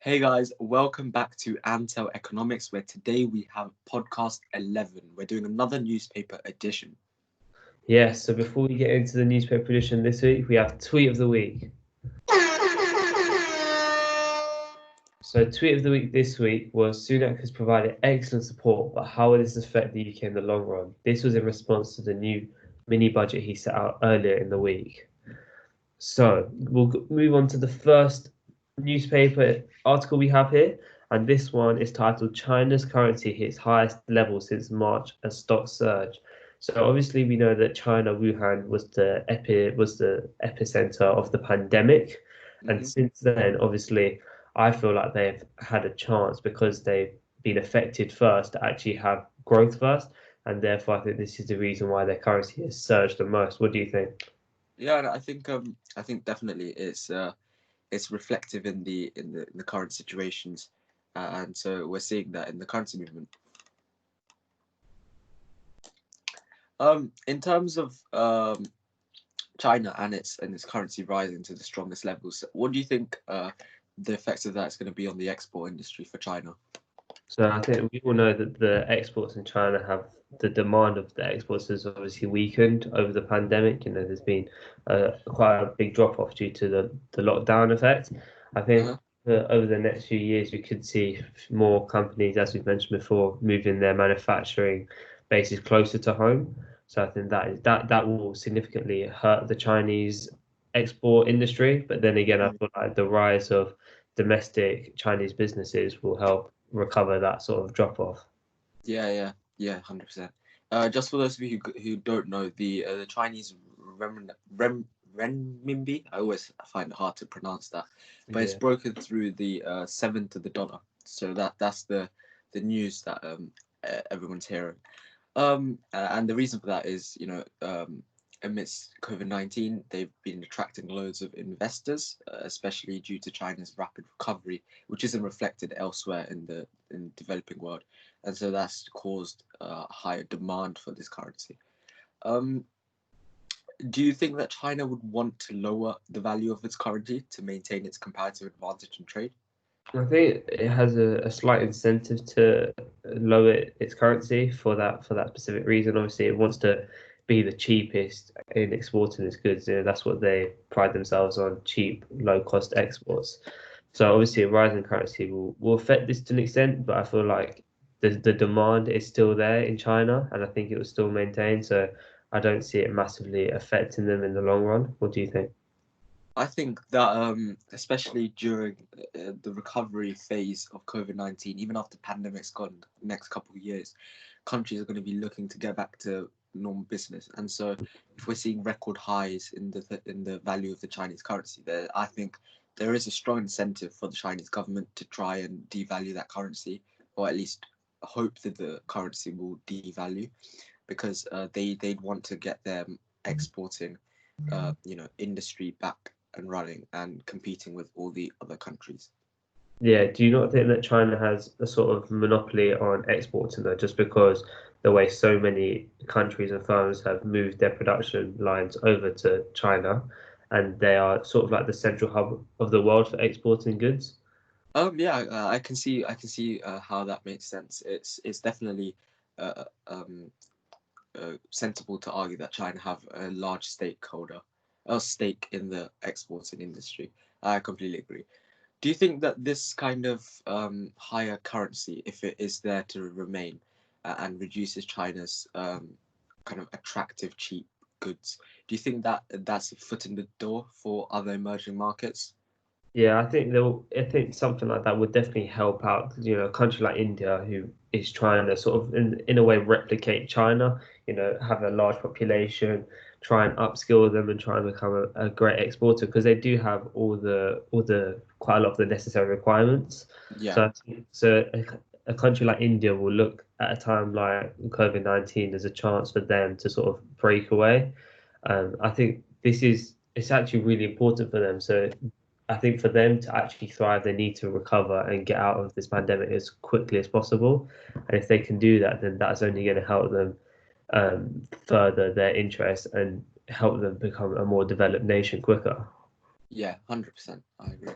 Hey guys, welcome back to Antel Economics, where today we have podcast 11. We're doing another newspaper edition. Yes, so before we get into the newspaper edition this week, we have Tweet of the Week. So, Tweet of the Week this week was Sunak has provided excellent support, but how will this affect the UK in the long run? This was in response to the new mini budget he set out earlier in the week. So, we'll move on to the first newspaper article we have here, and this one is titled China's currency hits highest level since March as stocks surge. So obviously we know that China, Wuhan was the epicenter of the pandemic, and hmm since then, obviously, I feel like they've had a chance because they've been affected first to actually have growth first, and therefore I think this is the reason why their currency has surged the most. What do you think? Yeah, and I think definitely it's reflective in the current situations, and so we're seeing that in the currency movement. In terms of China and its currency rising to the strongest levels, what do you think the effects of that is going to be on the export industry for China? So I think we all know that the exports in China have the demand of the exports has obviously weakened over the pandemic. There's been quite a big drop off due to the lockdown effect. I think Uh-huh. over the next few years, we could see more companies, as we've mentioned before, moving their manufacturing bases closer to home. So I think that will significantly hurt the Chinese export industry. But then again, I feel like the rise of domestic Chinese businesses will help recover that sort of drop off. Yeah, 100%. Just for those of you who don't know, the Chinese renminbi, I always find it hard to pronounce that, but it's Yeah. broken through the seven to the dollar. So that's the news that everyone's hearing. And the reason for that is, amidst COVID-19, they've been attracting loads of investors, especially due to China's rapid recovery, which isn't reflected elsewhere in the developing world, and so that's caused higher demand for this currency. Um, do you think that China would want to lower the value of its currency to maintain its comparative advantage in trade? I think it has a slight incentive to lower its currency for that specific reason. Obviously, it wants to be the cheapest in exporting its goods. That's what they pride themselves on: cheap, low cost exports. So obviously, a rising currency will affect this to an extent, but I feel like the demand is still there in China, and I think it will still maintain. So I don't see it massively affecting them in the long run. What do you think? I think that especially during the recovery phase of COVID-19, even after pandemic's gone, the next couple of years, countries are going to be looking to get back to normal business. And so, if we're seeing record highs in the value of the Chinese currency, there I think there is a strong incentive for the Chinese government to try and devalue that currency, or at least hope that the currency will devalue, because they'd want to get them exporting industry back and running and competing with all the other countries. Yeah, do you not think that China has a sort of monopoly on exporting though, just because the way so many countries and firms have moved their production lines over to China, and they are sort of like the central hub of the world for exporting goods? Yeah, I can see how that makes sense. It's definitely sensible to argue that China have a large stake in the exporting industry. I completely agree. Do you think that this kind of higher currency, if it is there to remain, and reduces China's kind of attractive cheap goods, do you think that that's a foot in the door for other emerging markets? Yeah, I think something like that would definitely help out, a country like India who is trying to sort of in a way replicate China, have a large population, try and upskill them and try and become a great exporter because they do have all the quite a lot of the necessary requirements. Yeah. So a country like India will look at a time like COVID-19 as a chance for them to sort of break away. I think it's actually really important for them. So I think for them to actually thrive, they need to recover and get out of this pandemic as quickly as possible. And if they can do that, then that's only going to help them further their interests and help them become a more developed nation quicker. Yeah, 100%. I agree.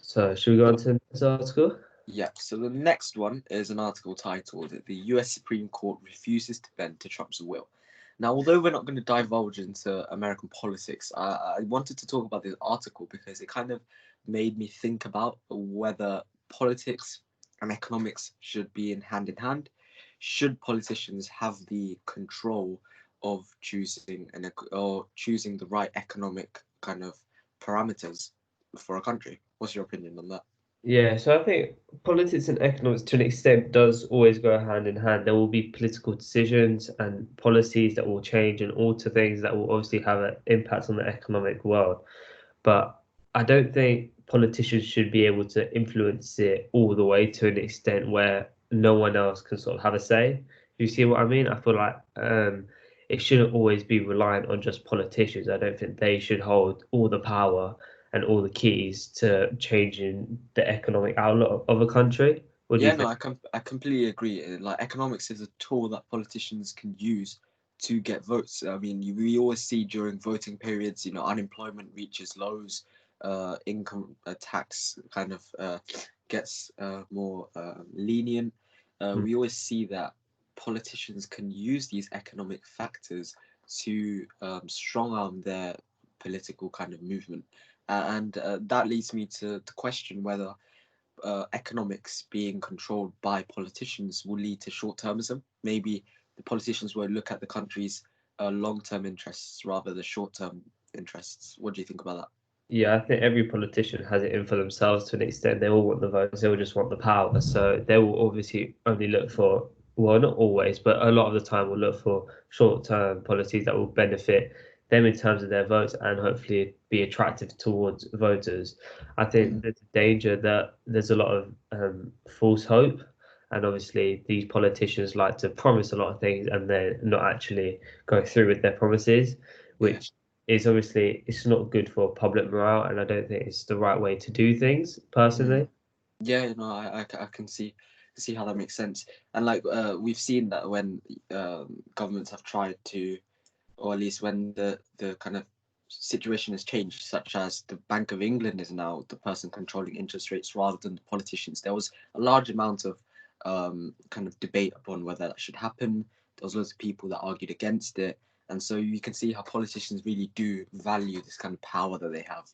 So should we go on So, to the next article? yeah, so the next one is an article titled "The U.S. Supreme Court Refuses to Bend to Trump's Will." Now, although we're not going to divulge into American politics, I wanted to talk about this article because it kind of made me think about whether politics and economics should be in hand. Should politicians have the control of choosing the right economic kind of parameters for a country? What's your opinion on that? Yeah, so I think politics and economics to an extent does always go hand in hand. There will be political decisions and policies that will change and alter things that will obviously have an impact on the economic world. But I don't think politicians should be able to influence it all the way to an extent where no one else can sort of have a say. You see what I mean? I feel like it shouldn't always be reliant on just politicians. I don't think they should hold all the power and all the keys to changing the economic outlook of a country. What do you Yeah, no, think? I completely agree. Like economics is a tool that politicians can use to get votes. I mean, we always see during voting periods, unemployment reaches lows, income tax kind of gets more lenient. Mm. We always see that politicians can use these economic factors to strong arm their political kind of movement. And that leads me to question whether economics being controlled by politicians will lead to short termism. Maybe the politicians will look at the country's long term interests rather than short term interests. What do you think about that? Yeah, I think every politician has it in for themselves to an extent. They all want the votes, they all just want the power. So they will obviously only look for, well, not always, but a lot of the time will look for short-term policies that will benefit them in terms of their votes and hopefully be attractive towards voters. I think Mm, there's a danger that there's a lot of false hope. And obviously, these politicians like to promise a lot of things and they're not actually going through with their promises, yeah. which is obviously it's not good for public morale, and I don't think it's the right way to do things Mm. personally. Yeah, no, I can see how that makes sense. And like we've seen that when governments have tried to, or at least when the kind of situation has changed, such as the Bank of England is now the person controlling interest rates rather than the politicians. There was a large amount of kind of debate upon whether that should happen. There was loads of people that argued against it, and so you can see how politicians really do value this kind of power that they have.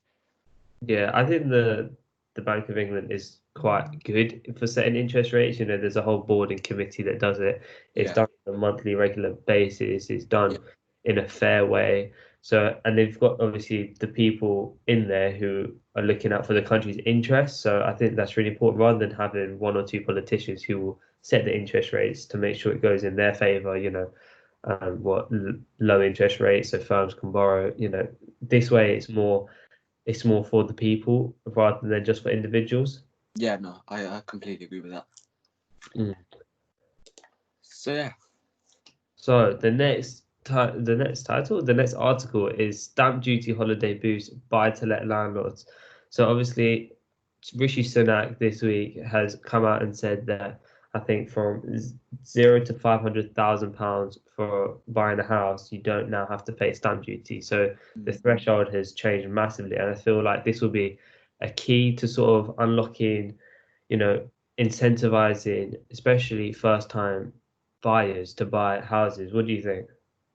Yeah, I think the Bank of England is quite good for setting interest rates. You know, there's a whole board and committee that does it. It's Yeah, done on a monthly, regular basis. It's yeah, done in a fair way. So, and they've got obviously the people in there who are looking out for the country's interests. So, I think that's really important rather than having one or two politicians who will set the interest rates to make sure it goes in their favor. You know, low interest rates so firms can borrow. You know, this way it's more for the people rather than just for individuals. yeah. No, I completely agree with that. Mm. So yeah, So the next article is stamp duty holiday boost buy to let landlords. So obviously, Rishi Sunak this week has come out and said that I think from zero to £500,000 for buying a house, you don't now have to pay stamp duty. So the mm, threshold has changed massively, and I feel like this will be a key to sort of unlocking, you know, incentivizing, especially first time buyers to buy houses. What do you think?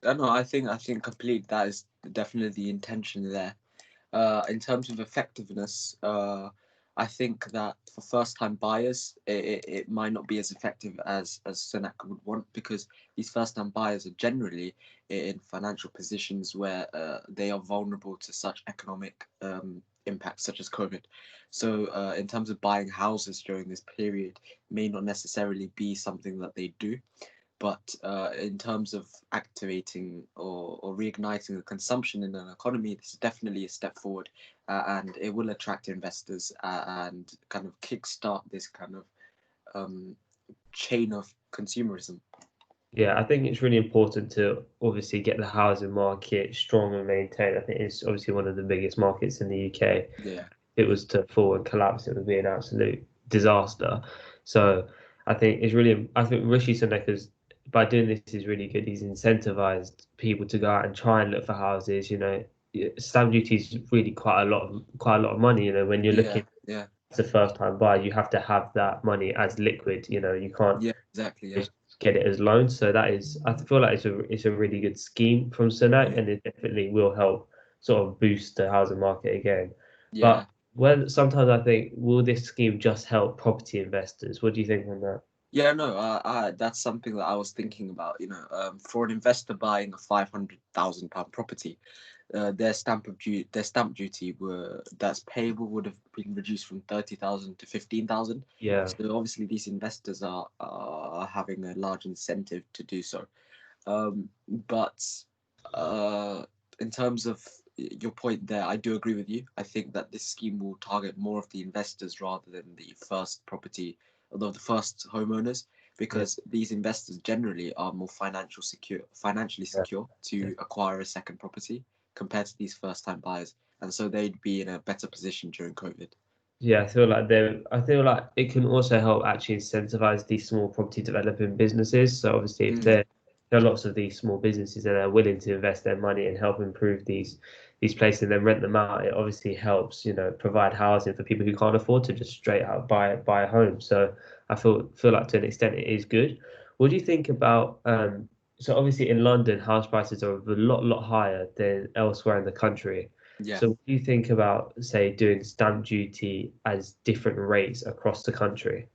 no, I think complete that is definitely the intention there. In terms of effectiveness, I think that for first-time buyers, it might not be as effective as Sunak would want because these first-time buyers are generally in financial positions where they are vulnerable to such economic impacts such as COVID. So, in terms of buying houses during this period, may not necessarily be something that they do. But in terms of activating or reigniting the consumption in an economy, this is definitely a step forward, and it will attract investors and kind of kickstart this kind of um, chain of consumerism. Yeah, I think it's really important to obviously get the housing market strong and maintained. I think it's obviously one of the biggest markets in the UK. Yeah, If it was to fall and collapse, it would be an absolute disaster. So I think Rishi Sunak is by doing this is really good. He's incentivized people to go out and try and look for houses. You know, stamp duty is really quite a lot of money. You know, when you're looking yeah, Yeah. As a first time buyer, you have to have that money as liquid. You can't Yeah. Exactly. Yeah. just get it as loans. So that is, I feel like it's a really good scheme from Sunak, Yeah. and it definitely will help sort of boost the housing market again. Yeah. But when sometimes I think, will this scheme just help property investors? What do you think on that? Yeah, no, that's something that I was thinking about. For an investor buying a £500,000 property, their stamp duty that's payable would have been reduced from 30,000 to 15,000. Yeah, So obviously, these investors are having a large incentive to do so. But uh, in terms of your point there, I do agree with you. I think that this scheme will target more of the investors rather than the first property, although the first homeowners, yeah, because these investors generally are more financially yeah. secure to acquire a second property compared to these first-time buyers, and so they'd be in a better position during COVID. Yeah, I feel like it can also help actually incentivize these small property developing businesses. So obviously, if Mm, there are lots of these small businesses and they're willing to invest their money and help improve these places and then rent them out, it obviously helps, provide housing for people who can't afford to just straight out buy a home. So I feel like to an extent it is good. What do you think about so obviously in London, house prices are a lot higher than elsewhere in the country. yeah. So what do you think about, say, doing stamp duty as different rates across the country?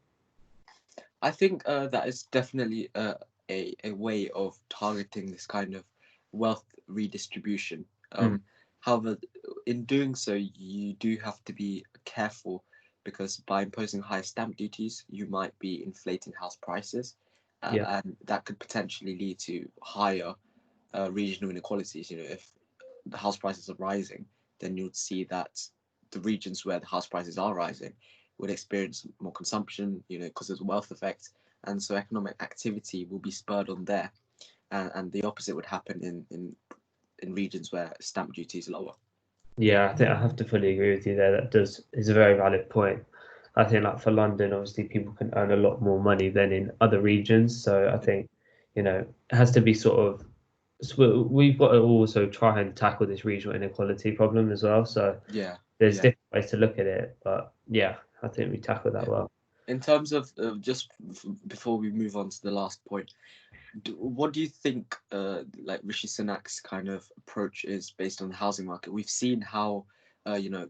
I think that is definitely a way of targeting this kind of wealth redistribution. Mm, However, in doing so, you do have to be careful because by imposing higher stamp duties, you might be inflating house prices, yeah, and that could potentially lead to higher regional inequalities. If the house prices are rising, then you would see that the regions where the house prices are rising would experience more consumption, because there's a wealth effect, and so economic activity will be spurred on there, and the opposite would happen in regions where stamp duty is lower. yeah, I think I have to fully agree with you there. That does is a very valid point. I think like for London, obviously people can earn a lot more money than in other regions. So I think, it has to be sort of so we've got to also try and tackle this regional inequality problem as well. So Yeah, there's yeah, different ways to look at it, but yeah, I think we tackle that yeah. well. In terms of just before we move on to the last point, what do you think like Rishi Sunak's kind of approach is based on the housing market? We've seen how you know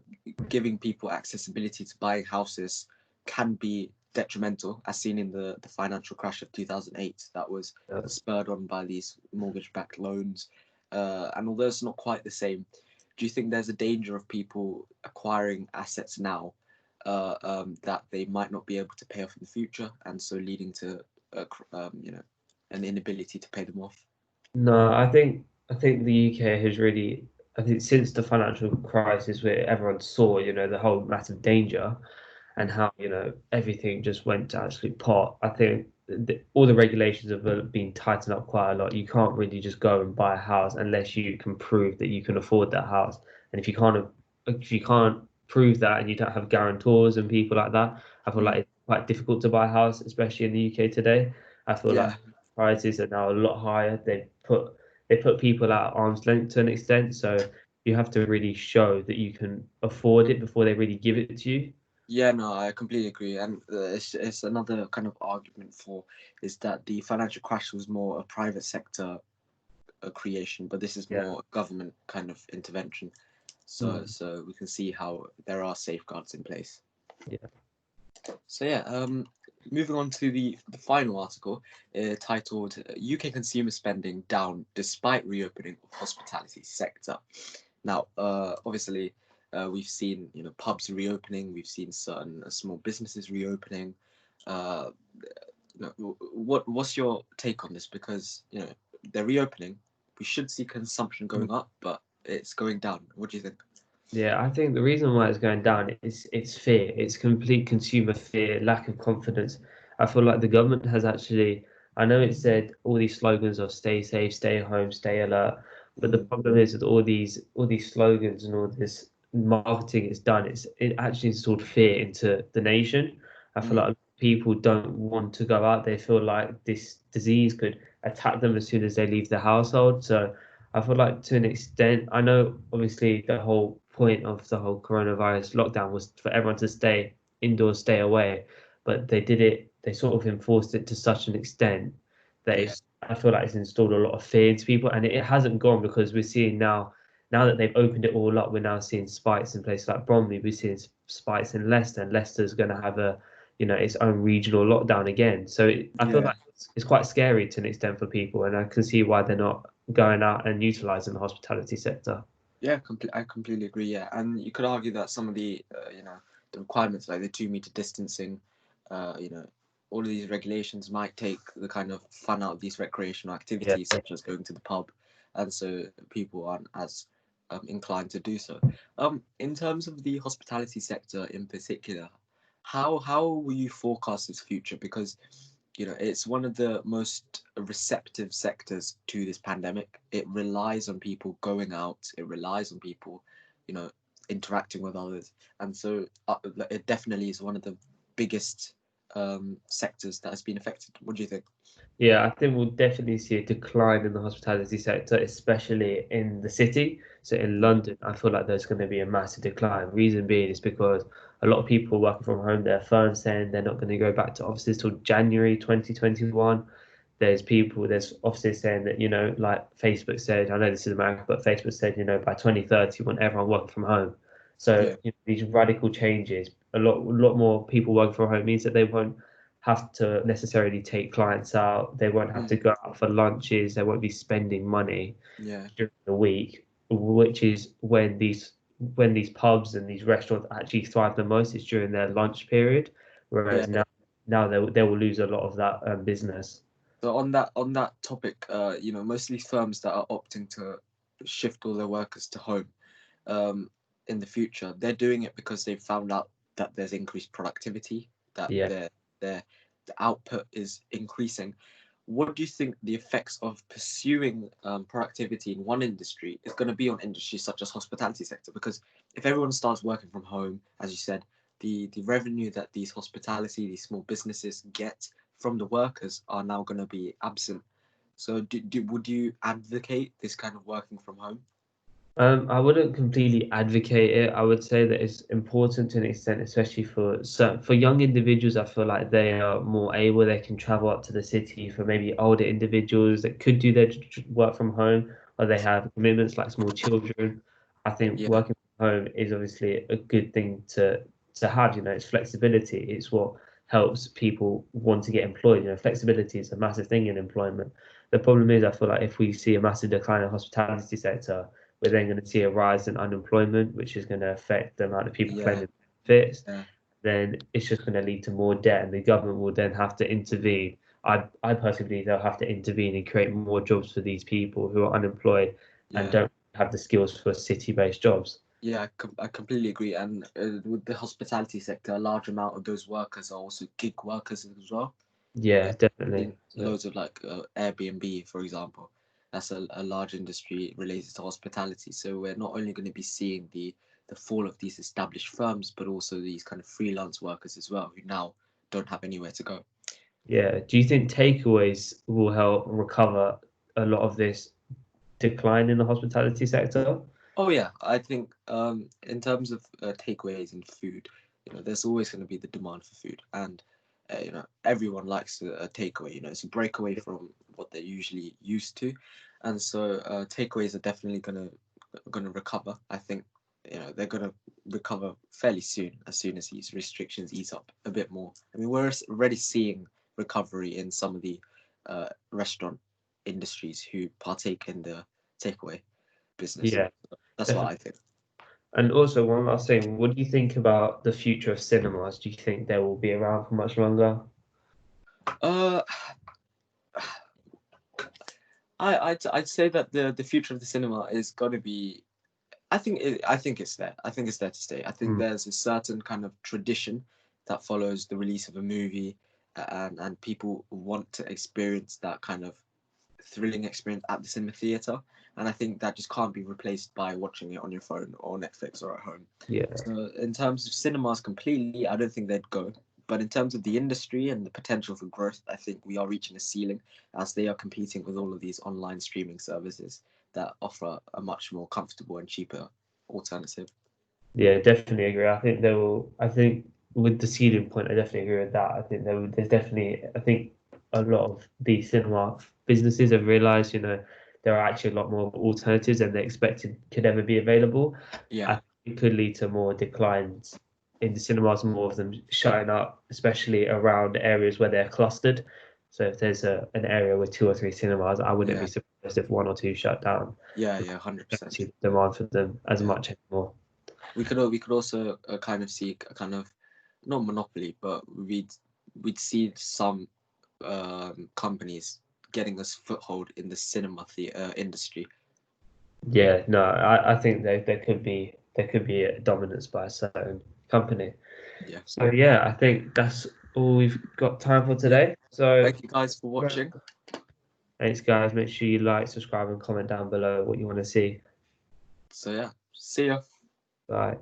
giving people accessibility to buying houses can be detrimental, as seen in the financial crash of 2008 that was Uh, spurred on by these mortgage-backed loans. And although it's not quite the same, do you think there's a danger of people acquiring assets now that they might not be able to pay off in the future, and so leading to an inability to pay them off? No, I think the UK has really, I think since the financial crisis where everyone saw, the whole massive danger and Mm, how, everything just went to absolute pot. I think all the regulations have been tightened up quite a lot. You can't really just go and buy a house unless you can prove that you can afford that house. And if you can't prove that and you don't have guarantors and people like that, I feel like mm. it's quite difficult to buy a house, especially in the UK today. I feel like Yeah, prices are now a lot higher. They put people at arm's length to an extent, so you have to really show that you can afford it before they really give it to you. yeah, no, I completely agree, and it's another kind of argument for is that the financial crash was more a private sector creation, but this is Yeah. more government kind of intervention. So Mm. so we can see how there are safeguards in place. Yeah. So yeah, moving on to the final article, titled "UK consumer spending down despite reopening of hospitality sector." Now, obviously, we've seen pubs reopening, we've seen certain small businesses reopening. Uh, what's your take on this? Because they're reopening, we should see consumption going up, but it's going down. What do you think? Yeah, I think the reason why it's going down is it's fear. It's complete consumer fear, lack of confidence. I feel like the government has actually, I know it said all these slogans of stay safe, stay home, stay alert, but the Mm, problem is that all these slogans and all this marketing it's done, it actually installed fear into the nation. I feel mm, like people don't want to go out. They feel like this disease could attack them as soon as they leave the household. So I feel like to an extent, I know obviously the whole point of the whole coronavirus lockdown was for everyone to stay indoors, stay away. But they did it. They sort of enforced it to such an extent that Yeah, it's. I feel like it's installed a lot of fear into people, and it hasn't gone because we're seeing now. Now that they've opened it all up, we're now seeing spikes in places like Bromley. We're seeing spikes in Leicester, and Leicester's going to have a, its own regional lockdown again. So I feel yeah, like it's quite scary to an extent for people, and I can see why they're not going out and utilizing the hospitality sector. yeah. I completely agree. Yeah, and you could argue that some of the the requirements like the 2 meter distancing, you know, all of these regulations might take the kind of fun out of these recreational Yeah, activities, such as going to the pub, and so people aren't as inclined to do so. In terms of the hospitality sector in particular, how will you forecast its future? Because it's one of the most receptive sectors to this pandemic. It relies on people going out. It relies on people, you know, interacting with others, and so it definitely is one of the biggest sectors that has been affected. What do you think? yeah, I think we'll definitely see a decline in the hospitality sector, especially in the city. So in London, I feel like there's going to be a massive decline. Reason being is because a lot of people are working from home. There are firms saying they're not going to go back to offices till January 2021. There's offices saying that, like Facebook said, I know this is America, but Facebook said, by 2030, we want everyone working from home. So Yeah, these radical changes, a lot more people working from home means that they won't have to necessarily take clients out. They won't have to mm, go out for lunches. They won't be spending money yeah, during the week, which is when these pubs and these restaurants actually thrive the most. It's during their lunch period, yeah. whereas now they will lose a lot of that business. So on that topic, most of these firms that are opting to shift all their workers to home, um, in the future, they're doing it because they've found out that there's increased productivity, that Yeah. their the output is increasing. What do you think the effects of pursuing productivity in one industry is going to be on industries such as hospitality sector? Because if everyone starts working from home, as you said, the revenue that these hospitality, these small businesses get from the workers are now going to be absent. So would you advocate this kind of working from home? I wouldn't completely advocate it. I would say that it's important to an extent, especially for young individuals. I feel like they are more able. They can travel up to the city. For maybe older individuals that could do their work from home, or they have commitments like small children. I think Yeah, working from home is obviously a good thing to have. It's flexibility. It's what helps people want to get employed. Flexibility is a massive thing in employment. The problem is, I feel like if we see a massive decline in the hospitality sector, we're then going to see a rise in unemployment, which is going to affect the amount of people yeah, claiming benefits. yeah. Then it's just going to lead to more debt, and the government will then have to intervene. I personally believe they'll have to intervene and create more jobs for these people who are unemployed and Yeah, don't have the skills for city-based jobs. yeah, I completely agree. And with the hospitality sector, a large amount of those workers are also gig workers as well. Yeah, There's definitely. been loads of like Airbnb, for example. That's a large industry related to hospitality. So we're not only going to be seeing the fall of these established firms, but also these kind of freelance workers as well, who now don't have anywhere to go. Yeah. Do you think takeaways will help recover a lot of this decline in the hospitality sector? Oh yeah, I think in terms of takeaways and food, there's always going to be the demand for food, and everyone likes a takeaway. It's a breakaway from what they're usually used to, and so takeaways are definitely gonna recover. I think they're gonna recover fairly soon as these restrictions ease up a bit more. I mean, we're already seeing recovery in some of the restaurant industries who partake in the takeaway business. Yeah, That's what definitely. I think. And also, one last thing, what do you think about the future of cinemas? Do you think they will be around for much longer? Uh, I'd say that the future of the cinema is going to be. I think it's there. I think it's there to stay. I think Mm, there's a certain kind of tradition that follows the release of a movie, and people want to experience that kind of thrilling experience at the cinema theater. And I think that just can't be replaced by watching it on your phone or Netflix or at home. yeah, So in terms of cinemas completely, I don't think they'd go. But in terms of the industry and the potential for growth, I think we are reaching a ceiling as they are competing with all of these online streaming services that offer a much more comfortable and cheaper alternative. Yeah, definitely agree. I think there will. I think with the ceiling point, I definitely agree with that. I think there's definitely. I think a lot of the cinema businesses have realised, there are actually a lot more alternatives than they expected could ever be available. I Yeah, think it could lead to more declines in the cinemas, more of them shutting up, especially around areas where they're clustered. So if there's an area with two or three cinemas, I wouldn't be yeah, surprised if one or two shut down. yeah, yeah, hundred I don't percent. see the demand for them as Yeah, much anymore. we could also kind of seek a kind of not monopoly, but we'd see some companies getting us foothold in the cinema theater industry. Yeah, no, I think there could be a dominance by a certain company. Yeah, So yeah, I think that's all we've got time for yeah. today. So Thank you guys for watching. thanks guys. Make sure you like, subscribe, and comment down below what you want to see. So yeah, see ya. Bye.